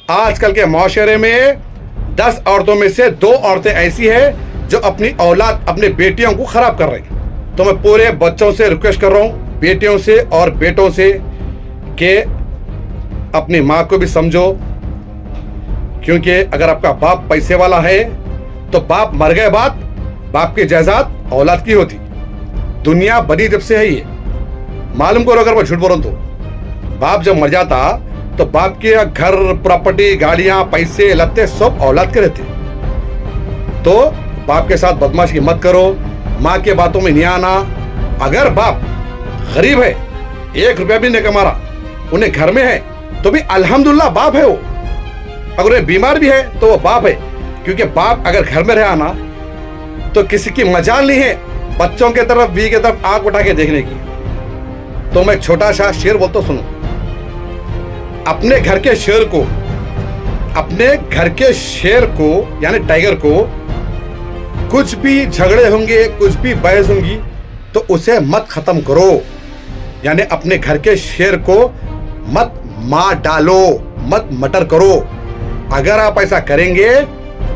आजकल के माशरे में 10 औरतों में से 2 औरतें ऐसी हैं जो अपनी औलाद, अपने बेटियों को खराब कर रही। तो मैं पूरे बच्चों से रिक्वेस्ट कर रहा हूँ, बेटियों से और बेटों से, कि अपनी माँ को भी समझो। क्योंकि अगर आपका बाप पैसे वाला है तो बाप मर गए बाद बाप की जायदाद औलाद की होती। दुनिया बनी जब से है ये मालूम करो। अगर मैं झूठ बोल रहा हूं तो बाप जब मर जाता तो बाप के घर, प्रॉपर्टी, गाड़ियां, पैसे, लत्ते सब औलाद के रहते। तो बाप के साथ बदमाशी मत करो, माँ के बातों में नहीं आना। अगर बाप गरीब है, 1 रुपया भी नहीं कमा रहा, उन्हें घर में है तो भी अल्हम्दुलिल्लाह बाप है वो। अगर उन्हें बीमार भी है तो वो बाप है। क्योंकि बाप अगर घर में रहा ना तो किसी की मजाल नहीं है बच्चों के तरफ, बीवी के तरफ आंख उठा के देखने की। तो मैं छोटा सा शेर बोलता, सुनो। अपने घर के शेर को, अपने घर के शेर को यानी टाइगर को कुछ भी झगड़े होंगे, कुछ भी बहस होंगी तो उसे मत खत्म करो। यानी अपने घर के शेर को मत मार डालो, मत मटर करो। अगर आप ऐसा करेंगे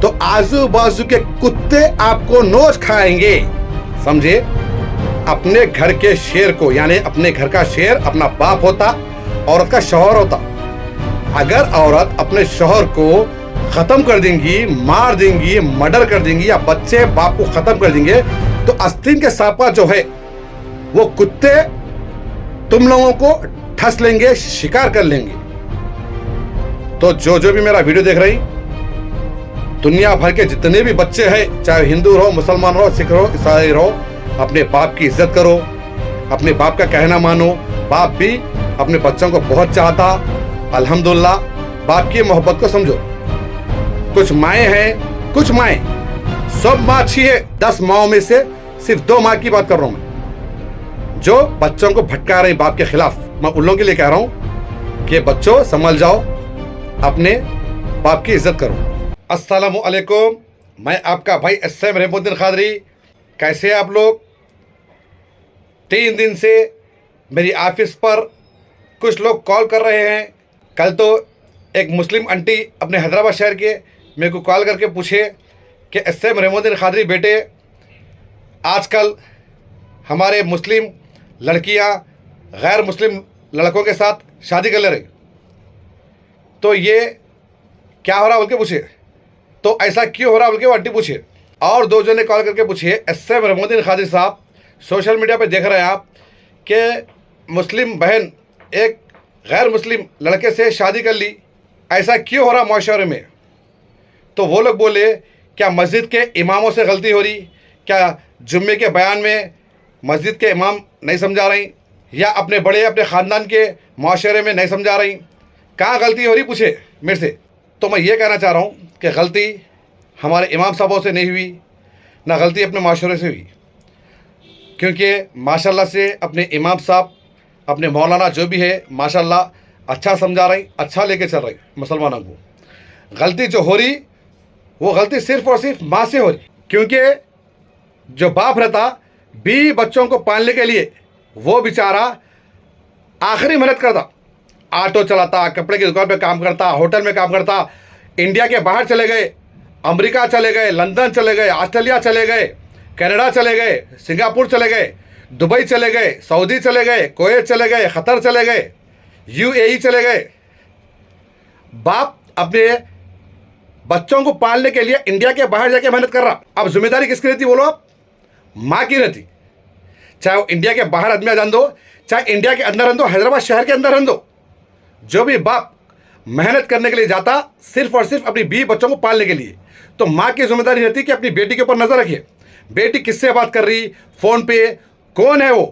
तो आजू बाजू के कुत्ते आपको नोच खाएंगे, समझे। अपने घर के शेर को, यानी अपने घर का शेर अपना बाप होता, औरत का शौहर होता। अगर औरत अपने शौहर को खत्म कर देंगी, मार देंगी, मर्डर कर देंगी, या बच्चे बाप को खत्म कर देंगे तो आस्तीन के सांपा जो है वो कुत्ते तुम लोगों को ठस लेंगे, शिकार कर लेंगे। तो जो भी मेरा वीडियो देख रही, दुनिया भर के जितने भी बच्चे हैं, चाहे हिंदू रहो, मुसलमान रहो, सिख रहो, ईसाई रहो, अपने बाप की इज्जत करो, अपने बाप का कहना मानो। बाप भी अपने बच्चों को बहुत चाहता, अल्हम्दुलिल्लाह। बाप की मोहब्बत को समझो। कुछ माएँ हैं, कुछ माएँ, सब माँ अच्छी है। 10 माओं में से सिर्फ 2 माँ की बात कर रहा हूं मैं, जो बच्चों को भटका रही बाप के खिलाफ। मैं उन लोगों के लिए कह रहा हूं कि बच्चों संभल जाओ, अपने बाप की इज्जत करो। अस्सलामु अलैकुम, मैं आपका भाई एसएम रहमुद्दीन खादरी। कैसे हैं आप लोग? 3 दिन से मेरी ऑफिस पर कुछ लोग कॉल कर रहे हैं। कल तो एक मुस्लिम आंटी अपने हैदराबाद शहर के मेरे को कॉल करके पूछे कि एसएम रहमुद्दीन खादरी बेटे, आजकल हमारे मुस्लिम लड़कियां गैर मुस्लिम लड़कों के साथ शादी कर ले रही, तो ये क्या हो रहा बोल के पूछे। तो ऐसा क्यों हो रहा बोल के वो आंटी पूछे। और 2 जने कॉल करके पूछिए, एसएम रहमुद्दीन खादरी साहब, सोशल मीडिया पे देख रहे हैं आप कि मुस्लिम बहन एक गैर मुस्लिम लड़के से शादी कर ली, ऐसा क्यों हो रहा माशरे में। तो वो लोग बोले, क्या मस्जिद के इमामों से गलती हो रही, क्या जुम्मे के बयान में मस्जिद के इमाम नहीं समझा रही, या अपने बड़े अपने ख़ानदान के माशरे में नहीं समझा रही, कहाँ गलती हो रही पूछे मेरे से। तो मैं ये कहना चाह रहा हूँ कि गलती हमारे इमाम साहबों से नहीं हुई, ना गलती अपने माशरे से हुई। क्योंकि माशाल्लाह से अपने इमाम साहब, अपने मौलाना जो भी है, माशाल्लाह अच्छा समझा रही, अच्छा लेके चल रही मुसलमानों को। गलती जो हो रही वो गलती सिर्फ़ और सिर्फ माँ से हो रही। क्योंकि जो बाप रहता 20 बच्चों को पालने के लिए, वो बेचारा आखिरी मेहनत करता, ऑटो चलाता, कपड़े की दुकान पे काम करता, होटल में काम करता, इंडिया के बाहर चले गए, अमेरिका चले गए, लंदन चले गए, ऑस्ट्रेलिया चले गए, कनाडा चले गए, सिंगापुर चले गए, दुबई चले गए, सऊदी चले गए, कुवैत चले गए, क़तर चले गए, यूएई चले गए। बाप अपने बच्चों को पालने के लिए इंडिया के बाहर जाके मेहनत कर रहा। अब जिम्मेदारी किसकी रहती बोलो आप? माँ की रहती। चाहे वो इंडिया के बाहर आदमी जान दो, चाहे इंडिया के अंदर रहन दो, हैदराबाद शहर के अंदर रहन दो, जो भी बाप मेहनत करने के लिए जाता सिर्फ और सिर्फ अपनी 20 बच्चों को पालने के लिए, तो माँ की जिम्मेदारी रहती कि अपनी बेटी के ऊपर नजर रखिए। बेटी किससे बात कर रही, फ़ोन पे, कौन है वो,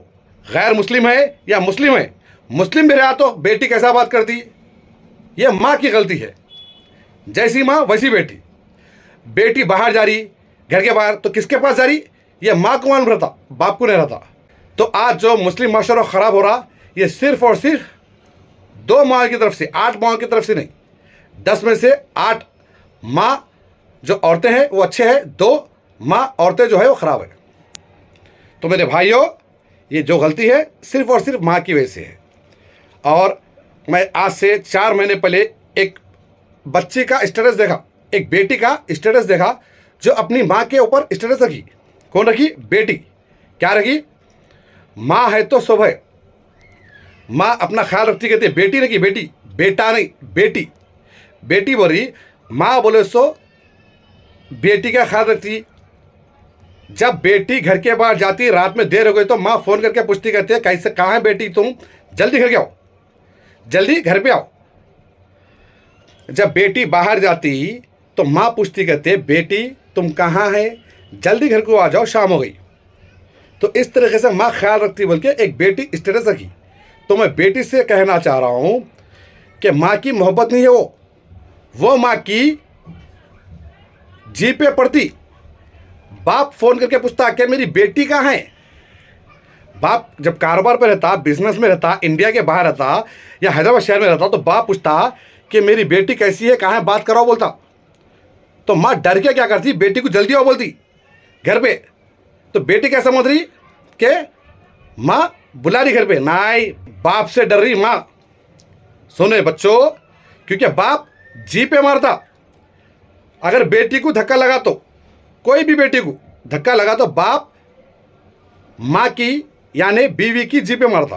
गैर मुस्लिम है या मुस्लिम है। मुस्लिम भी रहा तो बेटी कैसा बात करती, ये माँ की गलती है। जैसी माँ वैसी बेटी। बेटी बाहर जा रही, घर के बाहर, तो किसके पास जा रही, ये माँ को मालूम रहता, बाप को नहीं रहता। तो आज जो मुस्लिम माशरा ख़राब हो रहा, ये सिर्फ और सिर्फ 2 माँ की तरफ से, 8 माँ की तरफ से नहीं। 10 में से 8 माँ जो औरतें हैं वो अच्छे हैं, 2 माँ औरतें जो है वो ख़राब है। तो मेरे भाइयों, ये जो गलती है सिर्फ और सिर्फ माँ की वजह से है। और मैं आज से 4 महीने पहले एक बच्ची का स्टेटस देखा, एक बेटी का स्टेटस देखा जो अपनी माँ के ऊपर स्टेटस रखी। कौन रखी? बेटी। क्या रखी? माँ है तो सब है, माँ अपना ख्याल रखती, कहती है बेटी रखी, बेटी, बेटा नहीं, बेटी। बेटी बोल रही, माँ बोले सो बेटी का ख्याल रखती। जब बेटी घर के बाहर जाती, रात में देर हो गई तो माँ फ़ोन करके पूछती, कहती है कैसे, कहाँ है बेटी तुम, जल्दी घर के आओ, जल्दी घर पे आओ। जब बेटी बाहर जाती तो माँ पूछती, कहते बेटी तुम कहाँ है, जल्दी घर को आ जाओ, शाम हो गई। तो इस तरीके से माँ ख्याल रखती, बोल के एक बेटी स्टेटस रखी। तो मैं बेटी से कहना चाह रहा हूँ कि माँ की मोहब्बत नहीं है वो माँ की जी पे पड़ती। बाप फ़ोन करके पूछता कि मेरी बेटी कहाँ है। बाप जब कारोबार पे रहता, बिजनेस में रहता, इंडिया के बाहर रहता या हैदराबाद शहर में रहता, तो बाप पूछता कि मेरी बेटी कैसी है, कहाँ है, बात कराओ बोलता। तो माँ डर के क्या करती, बेटी को जल्दी आओ बोलती घर पे। तो बेटी क्या समझ रही कि माँ बुला रही घर पे, नहीं, बाप से डर रही माँ। सुने बच्चों, क्योंकि बाप जी पे मारता। अगर बेटी को धक्का लगा तो, कोई भी बेटी को धक्का लगा तो बाप माँ की यानी बीवी की जी पे मारता।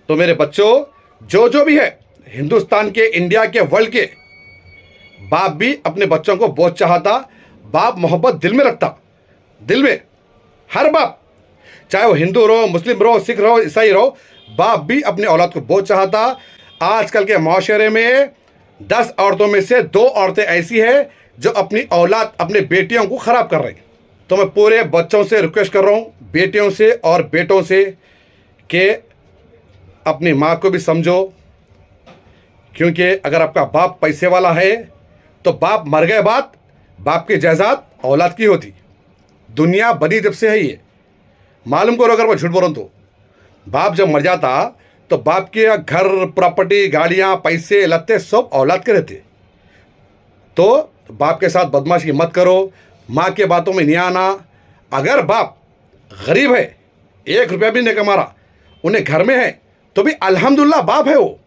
तो मेरे बच्चों, जो भी है हिंदुस्तान के, इंडिया के, वर्ल्ड के, बाप भी अपने बच्चों को बहुत चाहता। बाप मोहब्बत दिल में रखता, दिल में। हर बाप, चाहे वो हिंदू रहो, मुस्लिम रहो, सिख रहो, ईसाई रहो, बाप भी अपने औलाद को बहुत चाहता। आजकल के माशरे में 10 औरतों में से 2 औरतें ऐसी हैं जो अपनी औलाद, अपने बेटियों को ख़राब कर रही। तो मैं पूरे बच्चों से रिक्वेस्ट कर रहा हूँ, बेटियों से और बेटों से, कि अपनी माँ को भी समझो। क्योंकि अगर आपका बाप पैसे वाला है तो बाप मर गए बाद बाप की जायदाद औलाद की होती। दुनिया बनी जब से है ये, मालूम करो। अगर मैं झूठ बोल रहा हूँ तो बाप जब मर जाता तो बाप के घर, प्रॉपर्टी, गाड़ियाँ, पैसे, लत्ते सब औलाद के रहते। तो बाप के साथ बदमाशी मत करो, माँ के बातों में नहीं आना। अगर बाप गरीब है, 1 रुपया भी नहीं कमा रहा, उन्हें घर में है तो भी अल्हम्दुलिल्लाह बाप है वो।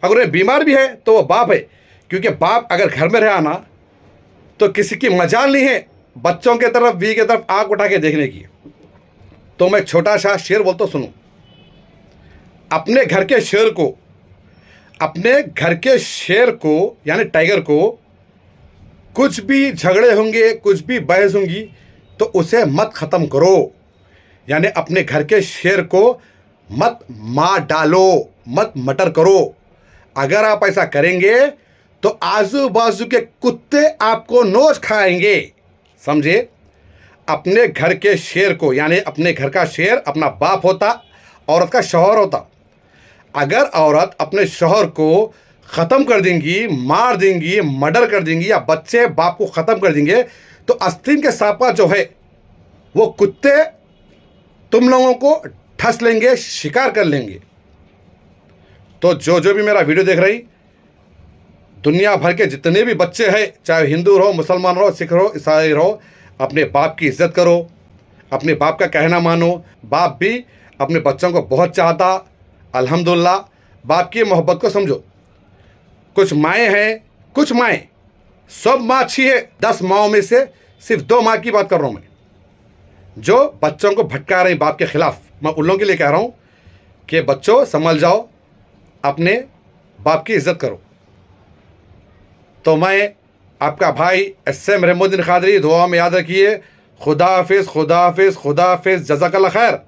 अगर उन्हें बीमार भी है तो वो बाप है। क्योंकि बाप अगर घर में रहा ना तो किसी की मजाल नहीं है बच्चों के तरफ, बीवी की तरफ आँख उठा के देखने की। तो मैं छोटा सा शेर बोलता, सुनो। अपने घर के शेर को, अपने घर के शेर को यानी टाइगर को कुछ भी झगड़े होंगे, कुछ भी बहस होंगी तो उसे मत ख़त्म करो। यानी अपने घर के शेर को मत मार डालो, मत मटर करो। अगर आप ऐसा करेंगे तो आजू बाजू के कुत्ते आपको नोच खाएंगे, समझे। अपने घर के शेर को, यानी अपने घर का शेर अपना बाप होता, औरत का शौहर होता। अगर औरत अपने शौहर को ख़त्म कर देंगी, मार देंगी, मर्डर कर देंगी, या बच्चे बाप को ख़त्म कर देंगे, तो आस्तीन के सांपा जो है वो कुत्ते तुम लोगों को ठस लेंगे, शिकार कर लेंगे। तो जो भी मेरा वीडियो देख रही, दुनिया भर के जितने भी बच्चे हैं, चाहे हिंदू रहो, मुसलमान रहो, सिख रहो, ईसाई रहो, अपने बाप की इज़्ज़त करो, अपने बाप का कहना मानो। बाप भी अपने बच्चों को बहुत चाहता। अल्हम्दुलिल्लाह, बाप की मोहब्बत को समझो। कुछ माएँ हैं, कुछ माएँ, सब माँ अच्छी है। 10 माँओं में से सिर्फ 2 माँ की बात कर रहा हूँ मैं, जो बच्चों को भटका रही बाप के खिलाफ। मैं उन लोगों के लिए कह रहा हूँ कि बच्चों संभल जाओ, अपने बाप की इज़्ज़त करो। तो मैं आपका भाई SM रहमुद्दीन क़ादरी, दुआ में याद रखिए। खुदा हाफिज़, खुदा हाफिज़, खुदा हाफिज़, जज़ाकल्लाह खैर।